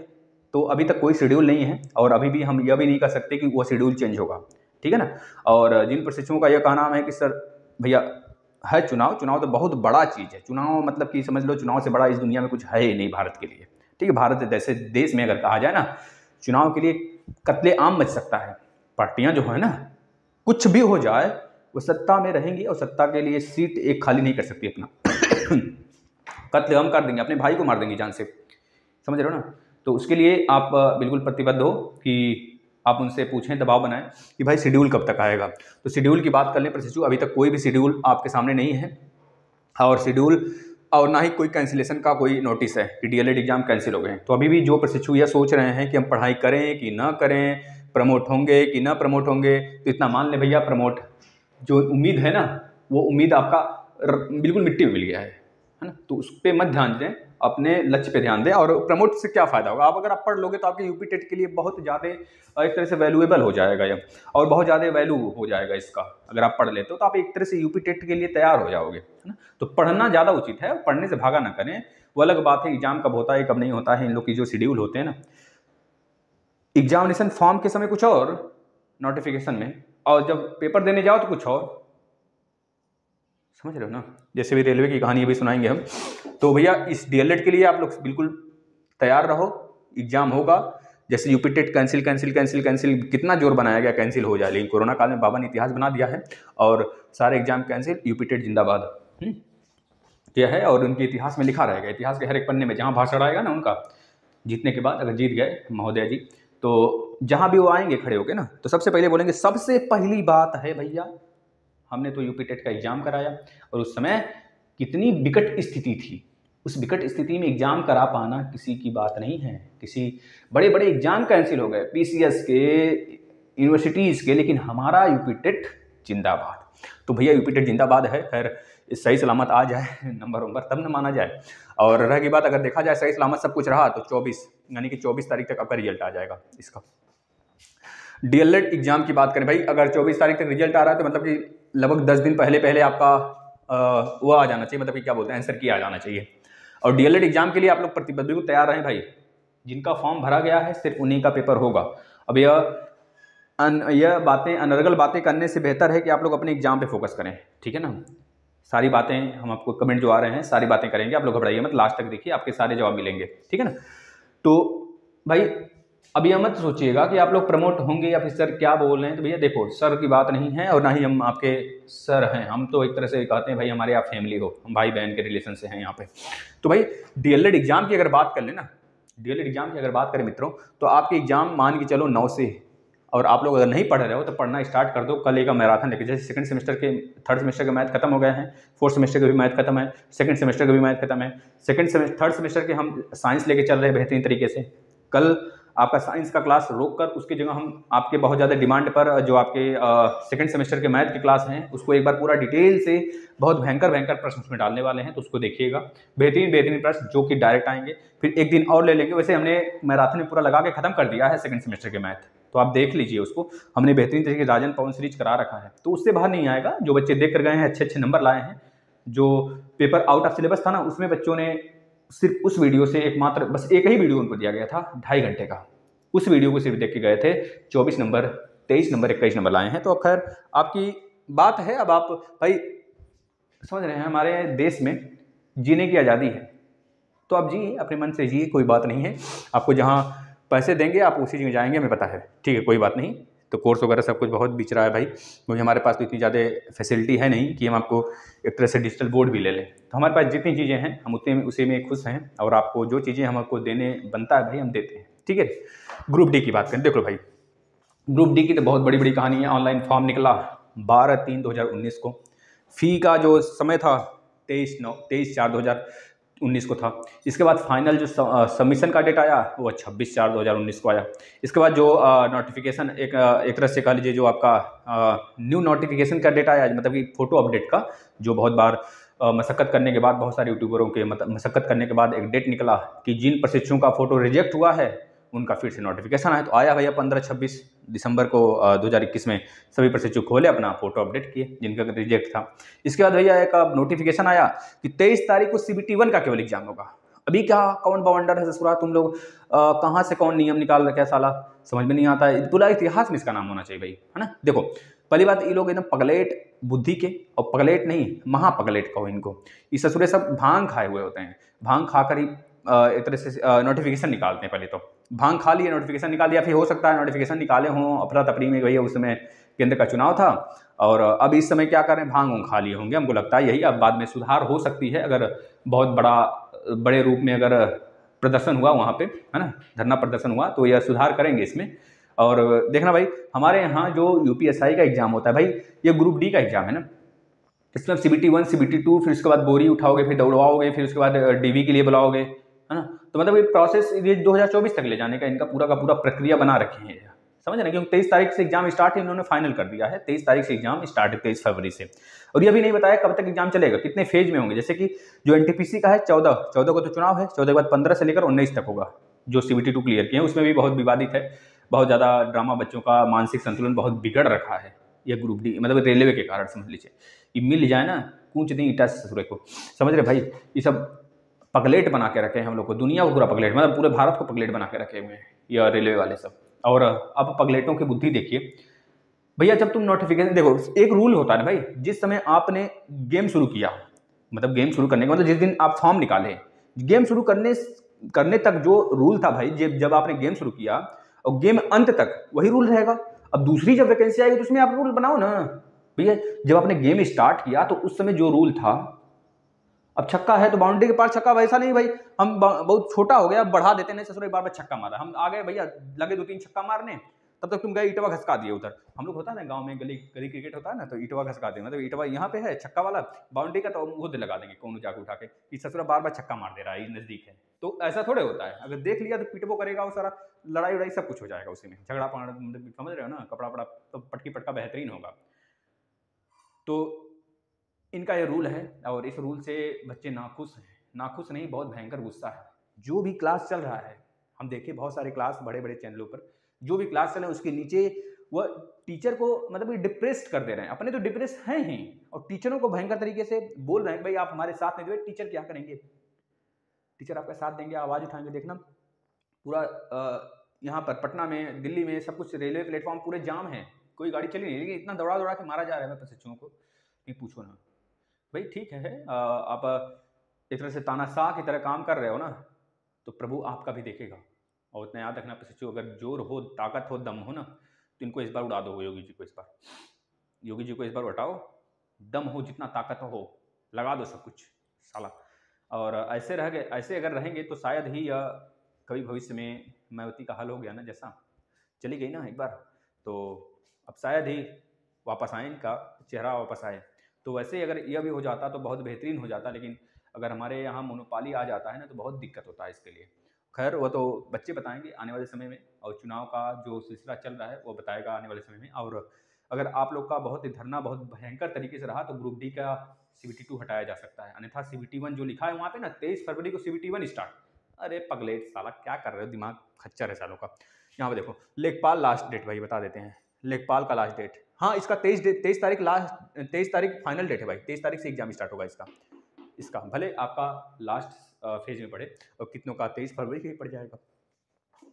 तो अभी तक कोई शेड्यूल नहीं है, और अभी भी हम यह भी नहीं कर सकते कि वो शेड्यूल चेंज होगा, ठीक है ना। और जिन प्रशिक्षुओं का यह कहना है कि सर भैया है चुनाव तो बहुत बड़ा चीज़ है, चुनाव मतलब कि समझ लो चुनाव से बड़ा इस दुनिया में कुछ है ही नहीं भारत के लिए, ठीक है। भारत जैसे देश में अगर कहा जाए ना, चुनाव के लिए कत्ले आम मच सकता है। पार्टियां जो है ना, कुछ भी हो जाए वो सत्ता में रहेंगी और सत्ता के लिए सीट एक खाली नहीं कर सकती अपना कत्ले आम कर देंगे, अपने भाई को मार देंगे जान से, समझ रहे हो ना। तो उसके लिए आप बिल्कुल प्रतिबद्ध हो कि आप उनसे पूछें, दबाव बनाएं कि भाई शेड्यूल कब तक आएगा। तो शेड्यूल की बात कर लें प्रशिक्षु, अभी तक कोई भी शेड्यूल आपके सामने नहीं है, और शेड्यूल और ना ही कोई कैंसिलेशन का कोई नोटिस है कि डीएलएड एग्जाम कैंसिल हो गए। तो अभी भी जो प्रशिक्षु यह सोच रहे हैं कि हम पढ़ाई करें कि ना करें, प्रमोट होंगे कि ना प्रमोट होंगे, तो इतना मान लें भैया, प्रमोट जो उम्मीद है ना, वो उम्मीद आपका बिल्कुल मिट्टी में मिल गया है ना। तो उस पर मत ध्यान दें, अपने लक्ष्य पे ध्यान दें। और प्रमोट से क्या फ़ायदा होगा, अगर आप पढ़ लोगे तो आपके यूपी टेट के लिए बहुत ज़्यादा एक तरह से वैल्यूएबल हो जाएगा ये, और बहुत ज़्यादा वैल्यू हो जाएगा इसका। अगर आप पढ़ लेते हो तो आप एक तरह से यूपी टेट के लिए तैयार हो जाओगे, है ना। तो पढ़ना ज़्यादा उचित है, पढ़ने से भागा ना करें। वो अलग बात है एग्जाम कब होता है कब नहीं होता है, इन लोग की जो शेड्यूल होते हैं ना, एग्जामिनेशन फॉर्म के समय कुछ और नोटिफिकेशन में, और जब पेपर देने जाओ तो कुछ और, समझ रहे हो ना। जैसे भी रेलवे की कहानी भी सुनाएंगे हम। तो भैया इस डीएलएड के लिए आप लोग बिल्कुल तैयार रहो, एग्जाम होगा, जैसे UP TET cancel cancel cancel cancel, कितना जोर बनाया गया कैंसिल हो जाए, लेकिन कोरोना काल में बाबा ने इतिहास बना दिया है और सारे एग्जाम कैंसिल, यूपी टेट जिंदाबाद यह है और उनके इतिहास में लिखा रहेगा। इतिहास के हर एक पन्ने में जहाँ भाषण आएगा ना उनका जीतने के बाद, अगर जीत गए महोदय जी, तो जहाँ भी वो आएंगे खड़े होके ना, तो सबसे पहले बोलेंगे सबसे पहली बात है भैया हमने तो यूपी टेट का एग्जाम कराया और उस समय कितनी विकट स्थिति थी, उस विकट स्थिति में एग्जाम करा पाना किसी की बात नहीं है। किसी बड़े बड़े एग्जाम कैंसिल हो गए, पीसीएस के, यूनिवर्सिटीज़ के, लेकिन हमारा यूपी टेट जिंदाबाद। तो भैया यूपी टेट जिंदाबाद है, खैर सही सलामत आ जाए नंबर तब न माना जाए। और रह की बात, अगर देखा जाए सही सलामत सब कुछ रहा तो 24 यानी कि 24 तारीख तक आपका रिजल्ट आ जाएगा इसका। डीएलएड एग्जाम की बात करें भाई, अगर 24 तारीख तक रिजल्ट आ रहा है तो मतलब कि लगभग 10 दिन पहले आपका वो आ जाना चाहिए, मतलब कि क्या बोलते हैं आंसर की आ जाना चाहिए। और डीएलएड एग्जाम के लिए आप लोग प्रतिबद्ध को तैयार रहें भाई, जिनका फॉर्म भरा गया है सिर्फ उन्हीं का पेपर होगा। अब यह बातें अनर्गल बातें करने से बेहतर है कि आप लोग अपने एग्जाम पे फोकस करें, ठीक है ना। सारी बातें हम आपको कमेंट जो आ रहे हैं सारी बातें करेंगे, आप लोग घबराइए मत, लास्ट तक देखिए आपके सारे जवाब मिलेंगे, ठीक है ना। तो भाई अब यह मत सोचिएगा कि आप लोग प्रमोट होंगे या फिर सर क्या बोल रहे हैं, तो भैया देखो सर की बात नहीं है और ना ही हम आपके सर हैं, हम तो एक तरह से कहते हैं भाई हमारे आप फैमिली हो, हम भाई बहन के रिलेशन से हैं यहाँ पे। तो भाई डीएलएड एग्जाम की अगर बात कर लें ना, डीएलएड एग्जाम की अगर बात करें मित्रों, तो आपके एग्जाम मान के चलो 9 से, और आप लोग अगर नहीं पढ़ रहे हो तो पढ़ना स्टार्ट कर दो। कल एक मैराथन लेके, जैसे सेकंड सेमेस्टर के, थर्ड सेमेस्टर के मैथ खत्म हो गए हैं, फोर्थ सेमेस्टर के भी मैथ खत्म है, सेकंड सेमेस्टर के भी मैथ खत्म है, थर्ड सेमेस्टर के हम साइंस लेके चल रहे हैं बेहतरीन तरीके से। कल आपका साइंस का क्लास रोक कर उसकी जगह हम आपके बहुत ज़्यादा डिमांड पर जो आपके सेकंड सेमेस्टर के मैथ की क्लास हैं उसको एक बार पूरा डिटेल से बहुत भयंकर प्रश्न उसमें डालने वाले हैं, तो उसको देखिएगा। बेहतरीन प्रश्न जो कि डायरेक्ट आएंगे, फिर एक दिन और ले लेंगे। वैसे हमने मैराथन में पूरा लगा के खत्म कर दिया है सेकंड सेमेस्टर के मैथ, तो आप देख लीजिए उसको, हमने बेहतरीन तरीके राजन पवन सीरीज करा रखा है, तो उससे बाहर नहीं आएगा। जो बच्चे देख कर गए हैं अच्छे नंबर लाए हैं, जो पेपर आउट ऑफ सिलेबस था ना उसमें बच्चों ने सिर्फ उस वीडियो से एकमात्र बस एक ही वीडियो उनको दिया गया था 2.5 घंटे का, उस वीडियो को सिर्फ देख के गए थे, 24 नंबर 23 नंबर 21 नंबर लाए हैं। तो अब खैर आपकी बात है, अब आप भाई समझ रहे हैं हमारे देश में जीने की आज़ादी है, तो आप जी अपने मन से जी, कोई बात नहीं है। आपको जहाँ पैसे देंगे आप उसी जगह जाएंगे, हमें पता है, ठीक है कोई बात नहीं। तो कोर्स वगैरह सब कुछ बहुत बिच रहा है भाई, क्योंकि हमारे पास तो इतनी ज़्यादा फैसिलिटी है नहीं कि हम आपको एक तरह से डिजिटल बोर्ड भी ले लें। तो हमारे पास जितनी चीज़ें हैं हम उतने में उसी में खुश हैं, और आपको जो चीज़ें हमको देने बनता है भाई हम देते हैं, ठीक है। ग्रुप डी की बात करें, देखो भाई ग्रुप डी की तो बहुत बड़ी कहानी है। ऑनलाइन फॉर्म निकला 12/3/2019 को, फ़ी का जो समय था 23/4/2019 को था। इसके बाद फाइनल जो सबमिशन का डेट आया वो 26/4/2019 को आया। इसके बाद जो नोटिफिकेशन एक तरह से कह लीजिए जो आपका न्यू नोटिफिकेशन का डेट आया, मतलब कि फ़ोटो अपडेट का, जो बहुत बार मशक्क़त करने के बाद, बहुत सारे यूट्यूबरों के मशक्क़त करने के बाद एक डेट निकला कि जिन प्रशिक्षुओं का फ़ोटो रिजेक्ट हुआ है उनका फिर से नोटिफिकेशन आया। तो आया भैया 15-26 दिसंबर को 2021 में सभी प्रशिक्षु खोले अपना फ़ोटो अपडेट किए जिनका रिजेक्ट था। इसके बाद भैया एक नोटिफिकेशन आया कि 23 तारीख को CBT 1 का केवल एग्जाम होगा। अभी क्या कौन बवंडर है ससुरा, तुम लोग कहाँ से कौन नियम निकाल रखे साला, समझ में नहीं आता है। पूरा इतिहास में इसका नाम होना चाहिए भाई, है ना। देखो पहली बात, ये लोग एकदम पगलेट बुद्धि के, और पगलेट नहीं महापगलेट कहो इनको, ये ससुरे सब भांग खाए हुए होते हैं, भांग खाकर ही एक तरह से नोटिफिकेशन निकालते हैं। पहले तो भांग खा लिए नोटिफिकेशन निकाल दिया, फिर हो सकता है नोटिफिकेशन निकाले हों अफरा तफरी में, भैया उस समय केंद्र का चुनाव था, और अब इस समय क्या करें, भांग खा लिए होंगे, हमको लगता है यही। अब बाद में सुधार हो सकती है, अगर बहुत बड़े रूप में अगर प्रदर्शन हुआ वहाँ पे, है ना, धरना प्रदर्शन हुआ, तो यह सुधार करेंगे इसमें। और देखना भाई हमारे यहाँ जो UPSI का एग्जाम होता है भाई, ये ग्रुप डी का एग्जाम है ना, इसमें CBT 1 CBT 2, फिर उसके बाद बोरी उठाओगे, फिर दौड़वाओगे, फिर उसके बाद DV के लिए बुलाओगे, है ना। तो मतलब ये प्रोसेस ये 2024 तक ले जाने का इनका पूरा का पूरा प्रक्रिया बना रखे हैं, समझ रहे हैं। क्योंकि 23 तारीख से एग्जाम स्टार्ट है, इन्होंने फाइनल कर दिया है 23 तारीख से एग्जाम स्टार्ट है, 23 फरवरी से। और ये भी नहीं बताया कब तक एग्जाम चलेगा, कितने फेज में होंगे। जैसे कि जो NTPC का है 14 को तो चुनाव है, 14 के बाद 15 से लेकर 19 तक होगा। जो CBT 2 क्लियर किए हैं उसमें भी बहुत विवादित है, बहुत ज़्यादा ड्रामा, बच्चों का मानसिक संतुलन बहुत बिगड़ रखा है। यह ग्रुप डी मतलब रेलवे के कारण समझ लीजिए, ये मिल जाए ना कूच दी ईटा ससुरे को, समझ रहे भाई। ये सब पगलेट बना के रखे हैं हम लोग को, दुनिया को पूरा पगलेट, मतलब पूरे भारत को पगलेट बना के रखे हुए हैं ये रेलवे वाले सब। और अब पगलेटों की बुद्धि देखिए भैया, जब तुम नोटिफिकेशन देखो, एक रूल होता है ना भाई, जिस समय आपने गेम शुरू किया, मतलब गेम शुरू करने के मतलब जिस दिन आप फॉर्म निकाले, गेम शुरू करने करने तक जो रूल था भाई, जब आपने गेम शुरू किया और गेम अंत तक वही रूल रहेगा। अब दूसरी जब वैकेंसी आएगी तो उसमें आप रूल बनाओ ना भैया। जब आपने गेम स्टार्ट किया तो उस समय जो रूल था, अब छक्का है तो बाउंड्री के पार छक्का, वैसा नहीं भाई हम बहुत छोटा हो गया, बढ़ा देते नहीं ससुर बार बार छक्का मारा, हम आ गए भैया लगे 2-3 छक्का मारने, तब तक तुम गए ईटवा घसका दिए उधर। हम लोग होता है ना गांव में गली गली क्रिकेट होता है ना, तो ईटवा घसका देना, मतलब ईटवा यहाँ पे है छक्का वाला बाउंड्री का, तो वो लगा देंगे कौन जाके उठा के कि ससुरा बार बार छक्का मार दे रहा है, नजदीक है। तो ऐसा थोड़े होता है, अगर देख लिया तो पिटबो करेगा, वो सारा लड़ाई उड़ाई सब कुछ हो जाएगा उसी में, झगड़ा समझ रहे हो ना, कपड़ा वपड़ा तो पटकी पटका बेहतरीन होगा। तो इनका ये रूल है और इस रूल से बच्चे नाखुश हैं, नाखुश नहीं बहुत भयंकर गुस्सा है। जो भी क्लास चल रहा है, हम देखे बहुत सारे क्लास बड़े बड़े चैनलों पर, जो भी क्लास चल रहे हैं उसके नीचे वह टीचर को मतलब डिप्रेस्ड कर दे रहे हैं, अपने तो डिप्रेस हैं ही और टीचरों को भयंकर तरीके से बोल रहे हैं भाई आप हमारे साथ नहीं दो, टीचर क्या करेंगे, टीचर आपका साथ देंगे, आवाज उठाएंगे। देखना पूरा यहाँ पर पटना में, दिल्ली में सब कुछ रेलवे प्लेटफॉर्म पूरे जाम है, कोई गाड़ी चली नहीं, लेकिन इतना दौड़ा दौड़ा के मारा जा रहा है प्रशिक्षुओं को कि पूछो ना भाई। ठीक है आप एक तरह से तानाशाह की तरह काम कर रहे हो ना, तो प्रभु आपका भी देखेगा। और उतना याद रखना प्रशिक्षु, अगर जोर हो, ताकत हो, दम हो ना, तो इनको इस बार उड़ा दो, योगी जी को इस बार, योगी जी को इस बार उठाओ, दम हो जितना ताकत हो लगा दो सब कुछ साला। और ऐसे रह गए, ऐसे अगर रहेंगे तो शायद ही कभी भविष्य में मायावती का हल हो गया ना, जैसा चली गई ना एक बार, तो अब शायद ही वापस आए, इनका चेहरा वापस आए। तो वैसे अगर यह भी हो जाता तो बहुत बेहतरीन हो जाता, लेकिन अगर हमारे यहाँ मोनोपाली आ जाता है ना तो बहुत दिक्कत होता है इसके लिए। खैर वो तो बच्चे बताएंगे आने वाले समय में, और चुनाव का जो सिलसिला चल रहा है वो बताएगा आने वाले समय में। और अगर आप लोग का बहुत धरना बहुत भयंकर तरीके से रहा तो ग्रुप डी का CBT2 हटाया जा सकता है, अन्यथा CBT1 जो लिखा है वहाँ पे ना 23 फरवरी को CBT1 स्टार्ट। अरे पगलेट साला क्या कर रहे हो, दिमाग खच्चर है सालों का। यहाँ पे देखो लेखपाल लास्ट डेट भाई बता देते हैं, लेखपाल का लास्ट डेट, हाँ इसका 23 तारीख लास्ट, 23 तारीख फाइनल डेट है भाई, 23 तारीख से एग्जाम स्टार्ट होगा इसका भले आपका लास्ट फेज में पड़े और कितनों का 23 फरवरी के पड़ जाएगा।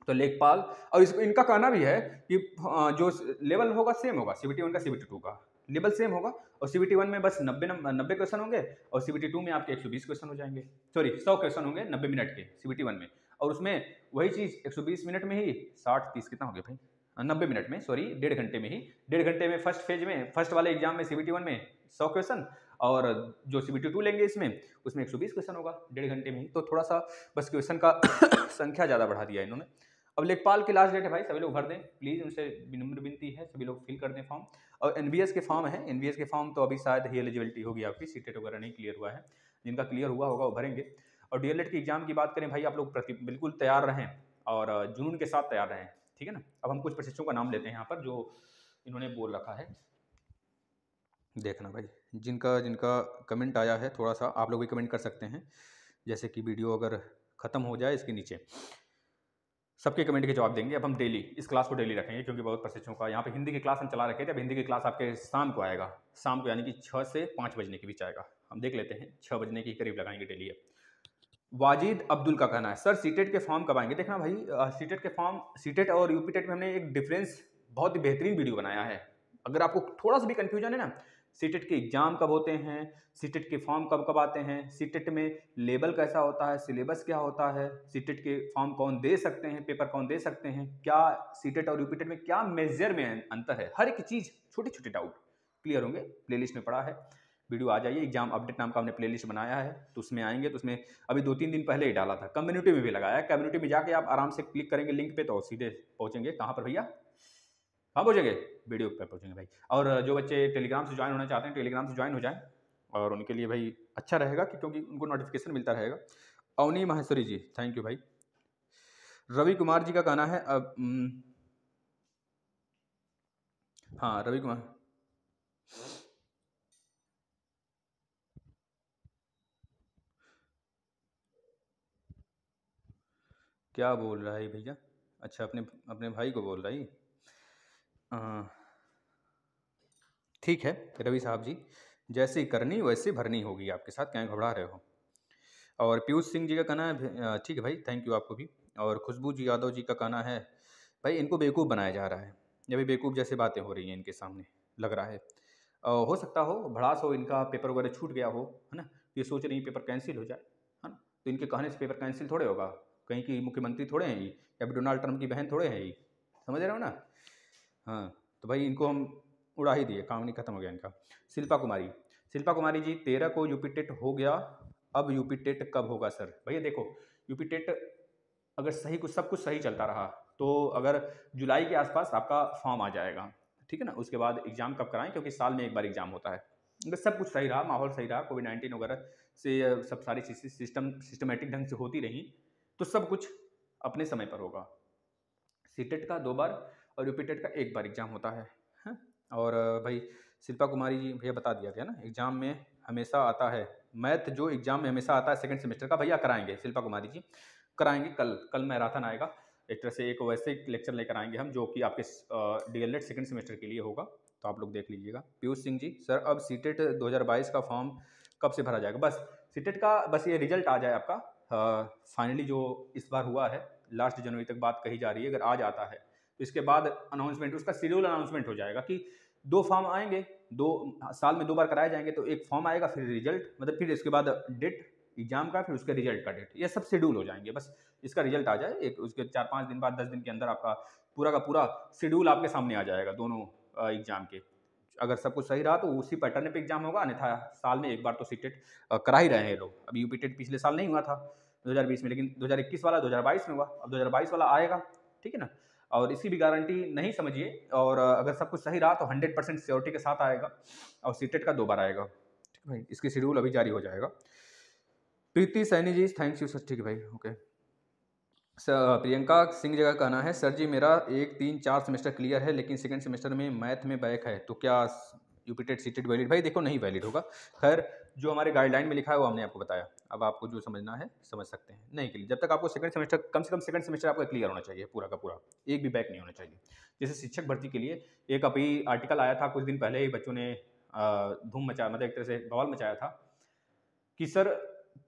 तो लेखपाल, और इसको इनका कहना भी है कि जो लेवल होगा सेम होगा, CBT1 का CBT2 का लेवल सेम होगा, और CBT1 में बस 90 क्वेश्चन होंगे और CBT2 में आपके 120 क्वेश्चन हो जाएंगे, सॉरी 100 क्वेश्चन होंगे 90 मिनट के CBT1 में, और उसमें वही चीज़ 120 मिनट में ही 60-30 कितना हो गया भाई, 90 मिनट में, सॉरी 1.5 घंटे में ही, 1.5 घंटे में फर्स्ट फेज में, फर्स्ट वाले एग्जाम में CBT1 में 100 क्वेश्चन, और जो CBT2 लेंगे इसमें उसमें 120 क्वेश्चन होगा 1.5 घंटे में ही। तो थोड़ा सा बस क्वेश्चन का संख्या ज़्यादा बढ़ा दिया इन्होंने। अब लेखपाल की लास्ट डेट है भाई, सभी लोग भर दें प्लीज़, उनसे विनम्र विनती है सभी लोग फिल कर दें फॉर्म। और NVS के फॉर्म है, NVS के फॉर्म तो अभी शायद ही एलिजिबिलिटी होगी आपकी, सीटेट वगैरह नहीं क्लियर हुआ है, जिनका क्लियर हुआ होगा वो भरेंगे। और DLED की एग्जाम की बात करें भाई, आप लोग बिल्कुल तैयार रहें और जुनून के साथ तैयार रहें, ठीक है ना। अब हम कुछ प्रशिक्षुओं का नाम लेते हैं यहाँ पर जो इन्होंने बोल रखा है, देखना भाई जिनका जिनका कमेंट आया है, थोड़ा सा आप लोग भी कमेंट कर सकते हैं, जैसे कि वीडियो अगर ख़त्म हो जाए इसके नीचे सबके कमेंट के जवाब देंगे। अब हम डेली इस क्लास को डेली रखेंगे क्योंकि बहुत प्रशिक्षुओं का यहाँ पे हिंदी की क्लास हम चला रखे थे, अब हिंदी की क्लास आपके शाम को आएगा, शाम को यानी कि 6 से 5 बजने के बीच आएगा, हम देख लेते हैं 6 बजने के करीब लगाएंगे डेली। वाजिद अब्दुल का कहना है सर सीटेट के फॉर्म कब आएंगे। देखना भाई सीटेट के फॉर्म, सीटेट और यूपीटेट में हमने एक डिफरेंस बहुत ही बेहतरीन वीडियो बनाया है, अगर आपको थोड़ा सा भी कन्फ्यूजन है ना, सीटेट के एग्जाम कब होते हैं, सीटेट के फॉर्म कब कब आते हैं, सीटेट में लेवल कैसा होता है, सिलेबस क्या होता है, सीटेट के फॉर्म कौन दे सकते हैं, पेपर कौन दे सकते हैं, क्या सीटेट और यूपीटेट में क्या मेजर में अंतर है, हर एक चीज़ छोटे छोटे डाउट क्लियर होंगे। प्लेलिस्ट में पड़ा है वीडियो, आ जाइए, एग्जाम अपडेट नाम का हमने प्लेलिस्ट बनाया है, तो उसमें आएंगे, तो उसमें अभी 2-3 दिन पहले ही डाला था, कम्युनिटी में भी लगाया है, कम्युनिटी में जाके आप आराम से क्लिक करेंगे लिंक पे तो सीधे पहुंचेंगे कहाँ पर भैया, कहाँ पहुंचेंगे, वीडियो पर पहुंचेंगे भाई। और जो बच्चे टेलीग्राम से ज्वाइन होना चाहते हैं टेलीग्राम से ज्वाइन हो जाएं, और उनके लिए भाई अच्छा रहेगा क्योंकि उनको नोटिफिकेशन मिलता रहेगा। अवनी माहेश्वरी जी थैंक यू भाई। रवि कुमार जी का कहना है अब हाँ रवि कुमार क्या बोल रहा है भैया, अच्छा अपने अपने भाई को बोल रहा है, ठीक है रवि साहब जी, जैसे करनी वैसे भरनी होगी आपके साथ, क्या घबरा रहे हो। और पीयूष सिंह जी का कहना है ठीक है भाई थैंक यू आपको भी। और खुशबू जी यादव जी का कहना है भाई इनको बेवकूफ़ बनाया जा रहा है, ये भी बेवकूफ़ जैसे बातें हो रही हैं इनके सामने लग रहा है, हो सकता हो भड़ास हो इनका, पेपर वगैरह छूट गया हो, है ना, ये सोच रही पेपर कैंसिल हो जाए, है ना, तो इनके कहने से पेपर कैंसिल थोड़े होगा, कहीं की मुख्यमंत्री थोड़े हैं ये, या फिर डोनाल्ड ट्रंप की बहन थोड़े हैं ये, समझ रहे हो ना। हाँ, तो भाई इनको हम उड़ा ही दिए, काम नहीं खत्म हो गया इनका। शिल्पा कुमारी, शिल्पा कुमारी जी 13 को यूपी टेट हो गया, अब यूपी टेट कब होगा सर? भैया देखो, यूपी टेट अगर सही कुछ सब कुछ सही चलता रहा तो अगर जुलाई के आसपास आपका फॉर्म आ जाएगा, ठीक है ना। उसके बाद एग्जाम कब कराएं, क्योंकि साल में एक बार एग्जाम होता है। अगर सब कुछ सही रहा, माहौल सही रहा, कोविड-19 वगैरह से सब सारी चीज़ें सिस्टमेटिक ढंग से होती रही, तो सब कुछ अपने समय पर होगा। सीटेट का 2 बार और यूपी टेट का 1 बार एग्जाम होता है, हैं? और भाई शिल्पा कुमारी जी भैया बता दिया गया ना, एग्जाम में हमेशा आता है मैथ, जो एग्जाम में हमेशा आता है सेकंड सेमेस्टर का, भैया कराएंगे शिल्पा कुमारी जी, कराएंगे। कल मैराथन आएगा, एक तरह से एक वैसे लेक्चर लेकर आएंगे हम, जो कि आपके डीएलएड सेकंड सेमेस्टर के लिए होगा, तो आप लोग देख लीजिएगा। पीयूष सिंह जी, सर अब सीटेट 2022 का फॉर्म कब से भरा जाएगा? बस सीटेट का बस ये रिजल्ट आ जाए आपका, फाइनली जो इस बार हुआ है, लास्ट जनवरी तक बात कही जा रही है, अगर आ जाता है तो इसके बाद अनाउंसमेंट, उसका शेड्यूल अनाउंसमेंट हो जाएगा कि 2 फॉर्म आएंगे, 2 साल में 2 बार कराए जाएंगे, तो एक फॉर्म आएगा, फिर रिजल्ट, मतलब फिर इसके बाद डेट एग्जाम का, फिर उसके रिजल्ट का डेट, ये सब शेड्यूल हो जाएंगे। बस इसका रिजल्ट आ जाए, एक उसके 4-5 दिन बाद, 10 दिन के अंदर आपका पूरा का पूरा शेड्यूल आपके सामने आ जाएगा दोनों एग्जाम के। अगर सब कुछ सही रहा तो उसी पैटर्न पे एग्जाम होगा, अन्यथा साल में एक बार तो सीटेट करा ही रहे हैं लोग। अभी यूपी टेट पिछले साल नहीं हुआ था 2020 में, लेकिन 2021 वाला 2022 में हुआ, अब 2022 वाला आएगा, ठीक है ना। और इसकी भी गारंटी नहीं समझिए, और अगर सब कुछ सही रहा तो 100% श्योरिटी के साथ आएगा, और सीटेट का 2 बार आएगा, ठीक है भाई। इसकी शेड्यूल अभी जारी हो जाएगा। प्रीति Saini ji, thanks you sir, ठीक है भाई, ओके। प्रियंका सिंह जी का कहना है, सर जी मेरा 1, 3, 4 सेमेस्टर क्लियर है, लेकिन सेकंड सेमेस्टर में मैथ में बैक है, तो क्या यूपी टेट सीटेट वैलिड? भाई देखो नहीं वैलिड होगा। खैर जो हमारे गाइडलाइन में लिखा है वो हमने आपको बताया, अब आपको जो समझना है समझ सकते हैं। नहीं क्लियर, जब तक आपको सेकंड सेमेस्टर, कम से कम सेकंड सेमेस्टर आपका क्लियर होना चाहिए पूरा का पूरा, एक भी बैक नहीं होना चाहिए। जैसे शिक्षक भर्ती के लिए एक अभी आर्टिकल आया था कुछ दिन पहले ही, बच्चों ने धूम मचाया, मतलब एक तरह से बवाल मचाया था कि सर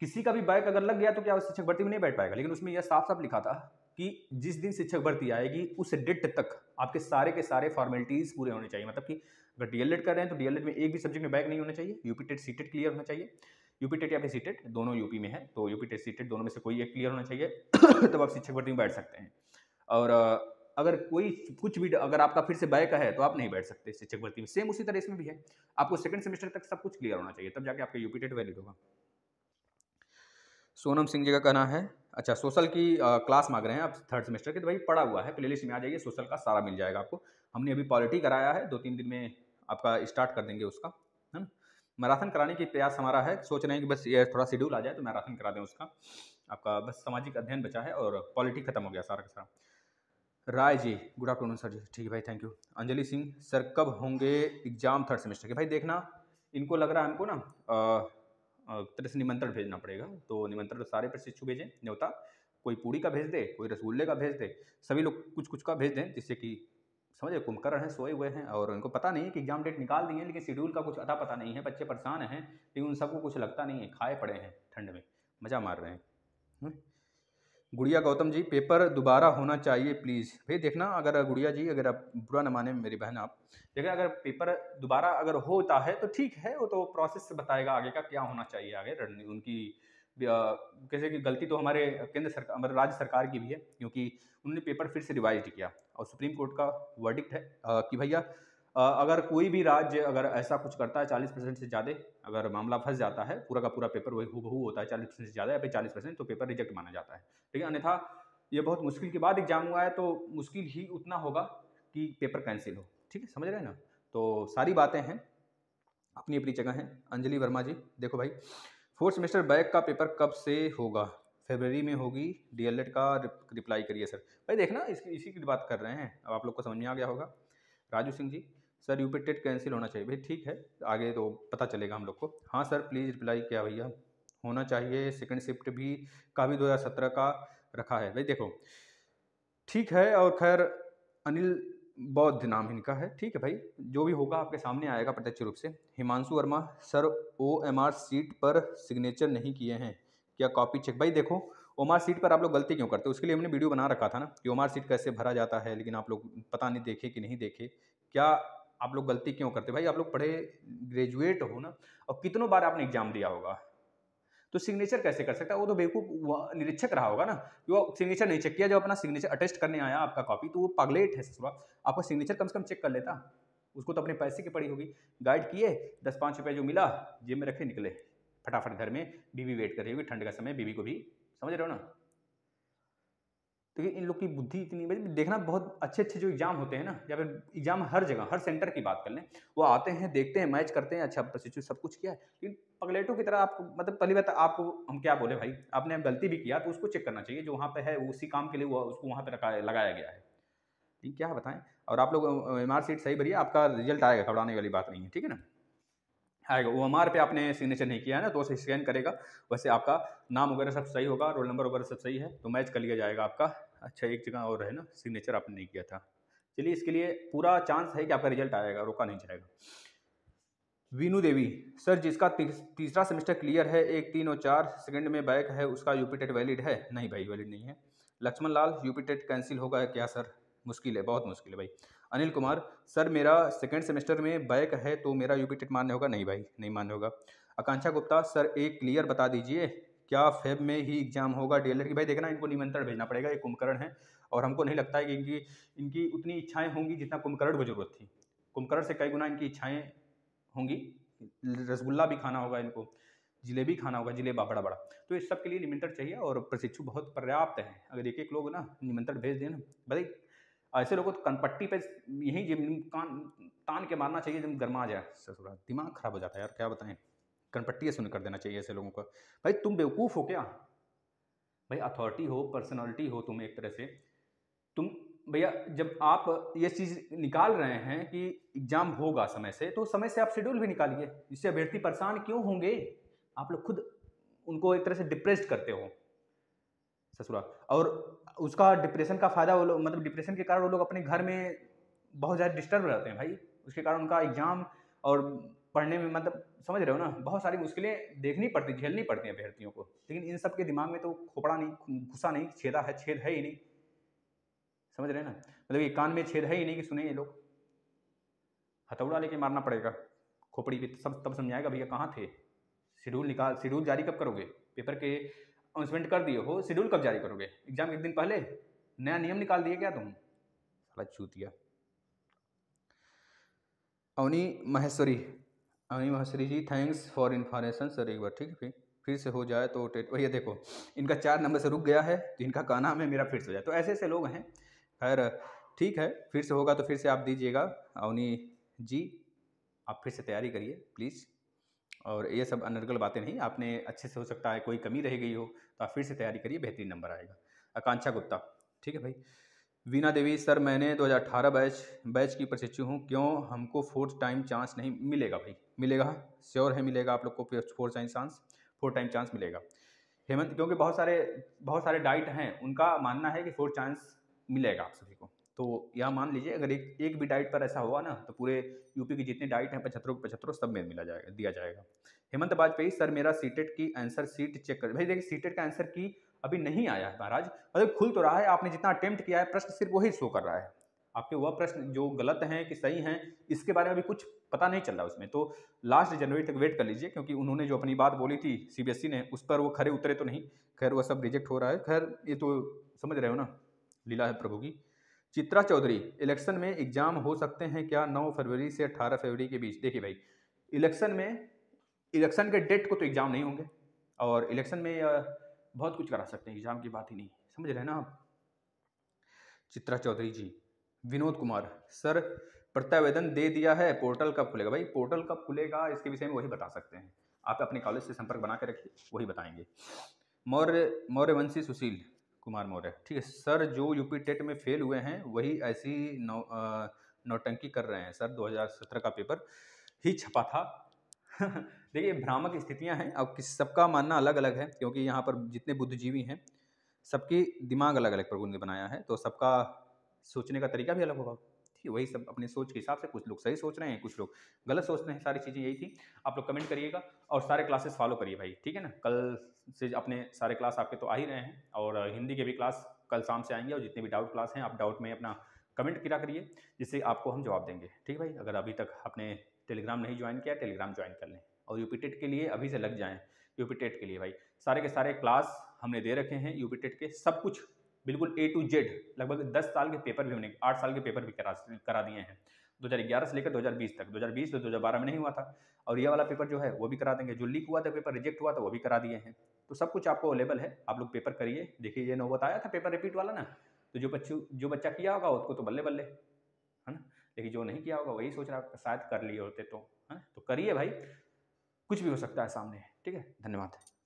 किसी का भी बैक अगर लग गया तो क्या वो शिक्षक भर्ती में नहीं बैठ पाएगा। लेकिन उसमें यह साफ साफ लिखा था कि जिस दिन शिक्षक भर्ती आएगी उस डेट तक आपके सारे के सारे फॉर्मेलिटीज पूरे होने चाहिए। मतलब कि अगर डीएलएड कर रहे हैं तो डीएलएड में एक भी सब्जेक्ट में बैक नहीं होना चाहिए, यूपी टेट सीटेट क्लियर होना चाहिए, यूपी टेट या फिर सीटेट दोनों यूपी में है, तो यूपी टेट सीटेट दोनों में से कोई एक क्लियर होना चाहिए तब आप शिक्षक भर्ती में बैठ सकते हैं। और अगर कोई कुछ भी अगर आपका फिर से बैक है तो आप नहीं बैठ सकते शिक्षक भर्ती में। सेम उसी तरह इसमें भी है, आपको सेकंड सेमेस्टर तक सब कुछ क्लियर होना चाहिए, तब जाके आपका यूपी टेट वैलिड होगा। सोनम सिंह जी का कहना है, अच्छा सोशल की क्लास मांग रहे हैं आप थर्ड सेमेस्टर के, तो भाई पड़ा हुआ है प्लेलिस्ट में, आ जाइए, सोशल का सारा मिल जाएगा आपको। हमने अभी पॉलिटी कराया है, 2-3 दिन में आपका स्टार्ट कर देंगे उसका, है ना। मैराथन कराने की प्रयास हमारा है, सोच रहे हैं कि बस ये थोड़ा शेड्यूल आ जाए तो मैराथन करा दें उसका। आपका बस सामाजिक अध्ययन बचा है और पॉलिटी खत्म हो गया सारा का सारा। Rai ji, good afternoon sir जी, ठीक है भाई, thank you. Anjali Singh, sir कब होंगे एग्जाम थर्ड सेमेस्टर के? भाई देखना, इनको लग रहा है हमको ना तरह से निमंत्रण भेजना पड़ेगा, तो निमंत्रण तो सारे प्रशिक्षु भेजें, न्योता, कोई पूड़ी का भेज दे, कोई रसगुल्ले का भेज दे, सभी लोग कुछ कुछ का भेज दें, जिससे कि समझे कुंभकर्ण हैं, सोए हुए हैं और उनको पता नहीं है कि एग्जाम डेट निकाल दी है, लेकिन शेड्यूल का कुछ अता पता नहीं है, बच्चे परेशान हैं, लेकिन उन सबको कुछ लगता नहीं है, खाए पड़े हैं ठंड में, मज़ा मार रहे हैं। गुड़िया गौतम जी, पेपर दोबारा होना चाहिए प्लीज़। भाई देखना, अगर गुड़िया जी, अगर आप बुरा न माने मेरी बहन, आप देखिए अगर पेपर दोबारा अगर होता है तो ठीक है, वो तो प्रोसेस से बताएगा आगे का क्या होना चाहिए, आगे उनकी कैसे कि गलती तो हमारे केंद्र सरकार, हमारे राज्य सरकार की भी है, क्योंकि उन्होंने पेपर फिर से रिवाइज किया और सुप्रीम कोर्ट का वर्डिक्ट है कि भैया अगर कोई भी राज्य अगर ऐसा कुछ करता है 40% से ज़्यादा, अगर मामला फंस जाता है, पूरा का पूरा पेपर वही हूबहू होता है 40% से ज़्यादा या फिर 40%, तो पेपर रिजेक्ट माना जाता है। लेकिन अन्यथा ये बहुत मुश्किल के बाद एग्जाम हुआ है, तो मुश्किल ही उतना होगा कि पेपर कैंसिल हो, ठीक है, समझ रहे हैं ना। तो सारी बातें हैं, अपनी अपनी जगह हैं। अंजलि वर्मा जी, देखो भाई, फोर्थ सेमेस्टर बैक का पेपर कब से होगा? फरवरी में होगी, डीएलएड का रिप्लाई करिए सर। भाई देखना, इसी की बात कर रहे हैं, अब आप लोग को समझ में आ गया होगा। Raju Singh ji, sir UP TET cancel होना चाहिए। भाई ठीक है, आगे तो पता चलेगा हम लोग को। हाँ सर प्लीज़ रिप्लाई क्या भैया, होना चाहिए। सेकंड शिफ्ट भी का भी 2017 का रखा है। भाई देखो ठीक है, और खैर अनिल बौद्ध नाम इनका है, ठीक है भाई, जो भी होगा आपके सामने आएगा प्रत्यक्ष रूप से। Himanshu Verma, sir OMR seat पर सिग्नेचर नहीं किए हैं, क्या कॉपी चेक? भाई देखो, OMR सीट पर आप लोग गलती क्यों करते हो, उसके लिए हमने वीडियो बना रखा था ना कि OMR सीट कैसे भरा जाता है, लेकिन आप लोग पता नहीं देखे कि नहीं देखे, क्या आप लोग गलती क्यों करते? भाई आप लोग पढ़े ग्रेजुएट हो ना, और कितनों बार आपने एग्जाम दिया होगा, तो सिग्नेचर कैसे कर सकता है? वो तो बेवकूफ़ निरीक्षक रहा होगा ना, कि वो सिग्नेचर नहीं चेक किया। जब अपना सिग्नेचर अटेस्ट करने आया आपका कॉपी, तो वो पागलेट है ससुरा, आपका सिग्नेचर कम से कम चेक कर लेता। उसको तो अपने पैसे की पड़ी होगी। गाइड किए, 10-5 रुपये जो मिला जेब में रखे, निकले फटाफट घर में। बीवी वेट कर रही होगी, ठंड का समय, बीवी को भी, समझ रहे हो ना। तो इन लोग की बुद्धि इतनी, देखना बहुत अच्छे जो एग्जाम होते हैं ना, या फिर एग्जाम हर जगह, हर सेंटर की बात कर लें, वो आते हैं, देखते हैं, मैच करते हैं, अच्छा प्रशिक्षु सब कुछ किया है, लेकिन पगलेटों की तरह आपको, मतलब पहली बात आपको हम क्या बोले भाई, आपने गलती भी किया तो उसको चेक करना चाहिए, जो वहाँ पे है उसी काम के लिए वो उसको वहाँ पे रखा लगाया गया है। ठीक, क्या बताएं। और आप लोग MR सीट सही भरिए, आपका रिजल्ट आएगा, घबराने वाली बात नहीं है, ठीक है ना, आएगा। OMR पे आपने सिग्नेचर नहीं किया है ना, तो उसे स्कैन करेगा, वैसे आपका नाम वगैरह सब सही होगा, रोल नंबर वगैरह सब सही है, तो मैच कर लिया जाएगा आपका। अच्छा, एक जगह और है ना, सिग्नेचर आपने नहीं किया था। चलिए, इसके लिए पूरा चांस है कि आपका रिजल्ट आएगा, रोका नहीं जाएगा। वीनू देवी, सर जिसका तीसरा सेमेस्टर क्लियर है, 1, 3 और 4 सेकंड में बैक है, उसका यूपी टेट वैलिड है? नहीं भाई, वैलिड नहीं है। लक्ष्मण लाल, यूपी टेट कैंसिल होगा क्या सर? मुश्किल है, बहुत मुश्किल है भाई। अनिल कुमार, सर मेरा सेकंड सेमेस्टर में बैक है तो मेरा यूपी टेट मान्य होगा? नहीं भाई, नहीं मान्य होगा। आकांक्षा गुप्ता, सर एक क्लियर बता दीजिए, क्या फेब में ही एग्जाम होगा DLED की? भाई देखना, इनको निमंत्रण भेजना पड़ेगा, ये कुंभकर्ण है, और हमको नहीं लगता है कि इनकी उतनी इच्छाएं होंगी जितना कुंभकर्ण को जरूरत थी। कुंभकर्ण से कई गुना इनकी इच्छाएं होंगी। रसगुल्ला भी खाना होगा इनको, जिलेबी खाना होगा, जिलेबा बड़ा बड़ा। तो इस सब के लिए निमंत्रण चाहिए, और प्रशिक्षु बहुत पर्याप्त है। अगर एक एक लोग ना निमंत्रण भेज दें ना भाई, ऐसे लोगों को कनपट्टी पे यही कान तान के मारना चाहिए, जब गरमा जाए ससुरा, दिमाग खराब हो जाता है यार, क्या बताएं। कनपट्टी सुन कर देना चाहिए ऐसे लोगों को। भाई तुम बेवकूफ़ हो क्या? भाई अथॉरिटी हो, पर्सनालिटी हो तुम एक तरह से, तुम भैया जब आप ये चीज़ निकाल रहे हैं कि एग्जाम होगा समय से, तो समय से आप शेड्यूल भी निकालिए, इससे अभ्यर्थी परेशान क्यों होंगे? आप लोग खुद उनको एक तरह से डिप्रेस्ड करते हो ससुरा, और उसका डिप्रेशन का फायदा वो लोग, मतलब डिप्रेशन के कारण वो लोग अपने घर में बहुत ज़्यादा डिस्टर्ब रहते हैं भाई, उसके कारण उनका एग्जाम और पढ़ने में, मतलब समझ रहे हो ना, बहुत सारी मुश्किलें देखनी पड़ती, झेलनी पड़ती हैं अभ्यर्थियों को। लेकिन इन सब के दिमाग में तो खोपड़ा नहीं, घुसा नहीं, छेदा है, छेद है ही नहीं, समझ रहे हैं ना, मतलब ये कान में छेद है ही नहीं कि सुने ये लोग। हथौड़ा लेके मारना पड़ेगा खोपड़ी पे, सब तब समझाएगा भैया कहाँ थे। शेड्यूल जारी कब करोगे? पेपर के अनाउंसमेंट कर दिए हो, शेड्यूल कब जारी करोगे? एग्जाम एक दिन पहले नया नियम निकाल दिए क्या तुम? साला चूतिया। अवनी महेश्वरी, अवनी महेश्वरी जी, थैंक्स फॉर इन्फॉर्मेशन सर। एक बार ठीक है, फिर से हो जाए तो टेट, भैया देखो इनका 4 नंबर से रुक गया है, तो इनका कहना है मेरा फिर से हो जाए, तो ऐसे ऐसे लोग हैं। खैर ठीक है, फिर से होगा तो फिर से आप दीजिएगा। अवनी जी, आप फिर से तैयारी करिए प्लीज़, और ये सब अनर्गल बातें नहीं, आपने अच्छे से, हो सकता है कोई कमी रह गई हो, तो आप फिर से तैयारी करिए, बेहतरीन नंबर आएगा। आकांक्षा गुप्ता, ठीक है भाई। वीना देवी, सर मैंने 2018 बैच की प्रशिक्षु हूँ, क्यों हमको 4th टाइम चांस नहीं मिलेगा? भाई मिलेगा, श्योर है मिलेगा आप लोग को 4 टाइम चांस मिलेगा। हेमंत, क्योंकि बहुत सारे डाइट हैं, उनका मानना है कि 4 चांस मिलेगा आप सभी को, तो यह मान लीजिए, अगर एक भी डाइट पर ऐसा हुआ ना, तो पूरे यूपी की जितने डाइट हैं 75 सब में दिया जाएगा। हेमंत वाजपेयी, सर मेरा सीटेट की आंसर सीट चेक कर। भाई देखिए, सीटेट का आंसर की अभी नहीं आया है महाराज, मतलब खुल तो रहा है, आपने जितना अटेम्प्ट किया है, प्रश्न सिर्फ वही शो कर रहा है, आपके वह प्रश्न जो गलत हैं कि सही हैं, इसके बारे में अभी कुछ पता नहीं चल रहा उसमें। तो लास्ट जनवरी तक वेट कर लीजिए, क्योंकि उन्होंने जो अपनी बात बोली थी CBSE ने, उस पर वो खरे उतरे तो नहीं। खैर वह सब रिजेक्ट हो रहा है, खैर ये तो समझ रहे हो ना, लीला है प्रभु की। चित्रा चौधरी, इलेक्शन में एग्जाम हो सकते हैं क्या 9 फरवरी से 18 फरवरी के बीच? देखिए भाई, इलेक्शन के डेट को तो एग्जाम नहीं होंगे, और इलेक्शन में बहुत कुछ करा सकते हैं, एग्जाम की बात ही नहीं, समझ रहे हैं ना आप। चित्रा चौधरी जी। विनोद कुमार, सर प्रत्यावेदन दे दिया है, पोर्टल कब खुलेगा? भाई पोर्टल कब खुलेगा इसके विषय में वही बता सकते हैं, आप अपने कॉलेज से संपर्क बना के रखिए, वही बताएंगे। मौर्यवंशी सुशील कुमार मौर्य, ठीक है सर, जो यूपी टेट में फेल हुए हैं वही ऐसी नौटंकी कर रहे हैं सर, 2017 का पेपर ही छपा था। देखिए भ्रामक स्थितियां हैं, अब सबका मानना अलग अलग है, क्योंकि यहाँ पर जितने बुद्धिजीवी हैं सबकी दिमाग अलग अलग प्रभु ने बनाया है, तो सबका सोचने का तरीका भी अलग होगा, ठीक है, वही सब अपने सोच के हिसाब से, कुछ लोग सही सोच रहे हैं, कुछ लोग गलत सोच रहे हैं, सारी चीज़ें यही थी। आप लोग कमेंट करिएगा, और सारे क्लासेस फॉलो करिए भाई, ठीक है ना। कल से अपने सारे क्लास आपके तो आ ही रहे हैं, और हिंदी के भी क्लास कल शाम से आएंगे, और जितने भी डाउट क्लास हैं, आप डाउट में अपना कमेंट किया करिए, जिससे आपको हम जवाब देंगे, ठीक है भाई। अगर अभी तक आपने टेलीग्राम नहीं ज्वाइन किया, टेलीग्राम ज्वाइन कर लें, और यूपी टेट के लिए अभी से लग जाएँ, यूपी टेट के लिए भाई सारे के सारे क्लास हमने दे रखे हैं यूपी टेट के, सब कुछ बिल्कुल A to Z। लगभग 10 साल के पेपर भी हमने 8 साल के पेपर भी करा दिए हैं 2011 से लेकर 2020 तक। 2020 से 2012 में नहीं हुआ था। और ये वाला पेपर जो है वो भी करा देंगे, जो लीक हुआ था पेपर रिजेक्ट हुआ था वो भी करा दिए हैं। तो सब कुछ आपको अवेलेबल है, आप लोग पेपर करिए। देखिए ये नौबत आया था पेपर रिपीट वाला ना, तो जो बच्चा किया होगा उसको तो बल्ले बल्ले, है ना। लेकिन जो नहीं किया होगा वही सोच रहा शायद कर लिए होते तो, है। तो करिए भाई, कुछ भी हो सकता है सामने। ठीक है, धन्यवाद।